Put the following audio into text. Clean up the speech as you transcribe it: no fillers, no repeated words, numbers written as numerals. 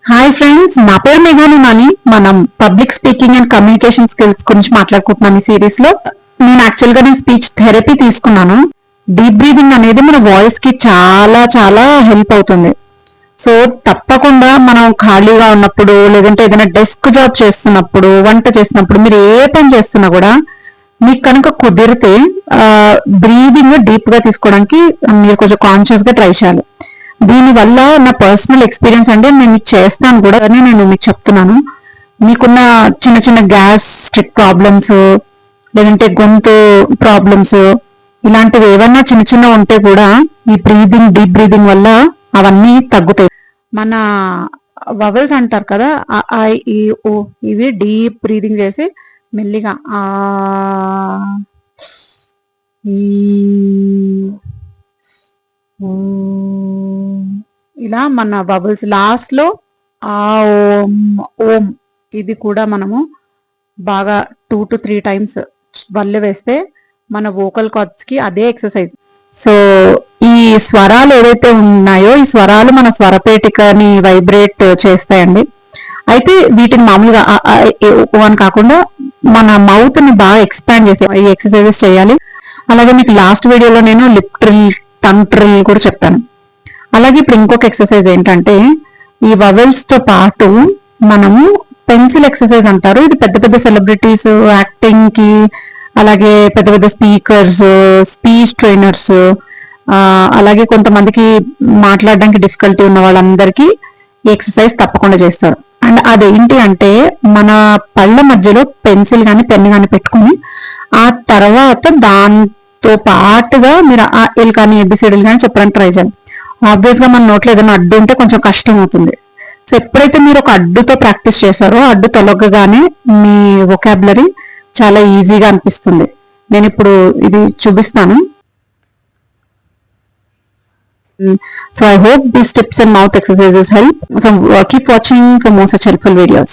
Hi friends, నా పేరు మేఘాని నాని. మనం public speaking and communication skills గురించి మాట్లాడుకుంటున్నాం ఈ సిరీస్ లో. నేను యాక్చువల్ గా స్పీచ్ థెరపీ తీసుకున్నాను. డీప్ బ్రీదింగ్ అనేది మన వాయిస్ కి చాలా చాలా హెల్ప్ అవుతుంది. సో తప్పకుండా మనం ఖాళీగా ఉన్నప్పుడు, లేదంటే ఏదైనా డెస్క్ జాబ్ చేస్తున్నప్పుడు, వంట చేస్తున్నప్పుడు, మీరు ఏ పని చేస్తున్నా కూడా మీకు కనుక కుదిరితే బ్రీదింగ్ డీప్ గా తీసుకోవడానికి మీరు కొంచెం కాన్షియస్ గా ట్రై చేయాలి. దీనివల్ల నా పర్సనల్ ఎక్స్పీరియన్స్ అంటే నేను చేస్తాను కూడా అని నేను మీకు చెప్తున్నాను. మీకున్న చిన్న చిన్న గ్యాస్ట్రిక్ ప్రాబ్లమ్స్, లేదంటే గొంతు ప్రాబ్లమ్స్, ఇలాంటివి ఏమన్నా చిన్న చిన్న ఉంటే కూడా ఈ బ్రీదింగ్, డీప్ బ్రీదింగ్ వల్ల అవన్నీ తగ్గుతాయి. మన వవెల్స్ అంటారు కదా, ఐ ఈ ఓ, ఇవి డీప్ బ్రీదింగ్ చేసి మెల్లిగా ఆ ఈ ఇలా మన బబుల్స్ లాస్ట్ లో ఆ ఓం ఓం ఇది కూడా మనము బాగా 2 to 3 times వల్ల వేస్తే మన వోకల్ కార్డ్స్ కి అదే ఎక్సర్సైజ్. సో ఈ స్వరాలు ఏవైతే ఉన్నాయో ఈ స్వరాలు మన స్వరపేటికని వైబ్రేట్ చేస్తాయండి. అయితే వీటిని మామూలుగా అని కాకుండా మన మౌత్ ని బాగా ఎక్స్పాండ్ చేసే ఈ ఎక్సర్సైజెస్ చేయాలి. అలాగే మీకు లాస్ట్ వీడియోలో నేను లిప్ ట్రిల్, టంగ్ ట్రిల్ కూడా చెప్పాను. అలాగే ఇప్పుడు ఇంకొక ఎక్సర్సైజ్ ఏంటంటే, ఈ వవెల్స్ తో పాటు మనము పెన్సిల్ ఎక్సర్సైజ్ అంటారు. ఇది పెద్ద పెద్ద సెలబ్రిటీస్ యాక్టింగ్ కి, అలాగే పెద్ద పెద్ద స్పీకర్స్, స్పీచ్ ట్రైనర్స్, అలాగే కొంతమందికి మాట్లాడడానికి డిఫికల్టీ ఉన్న వాళ్ళందరికీ ఈ ఎక్సర్సైజ్ తప్పకుండా చేస్తారు. అండ్ అదేంటి అంటే, మన పళ్ళ మధ్యలో పెన్సిల్ కానీ పెన్ కానీ పెట్టుకుని ఆ తర్వాత దాంతో పాటుగా మీరు ఆ ఎల్ కానీ ఏబిసిడీలు కానీ చెప్పడానికి ట్రై చేయాలి. ఆబ్వియస్ గా మన నోట్లో ఏదైనా అడ్డు ఉంటే కొంచెం కష్టం అవుతుంది. సో ఎప్పుడైతే మీరు ఒక అడ్డుతో ప్రాక్టీస్ చేశారో, అడ్డు తొలగగానే మీ వొకాబులరీ చాలా ఈజీగా అనిపిస్తుంది. నేను ఇప్పుడు ఇది చూపిస్తాను. So I hope these tips and mouth exercises help. So keep watching for more such helpful videos.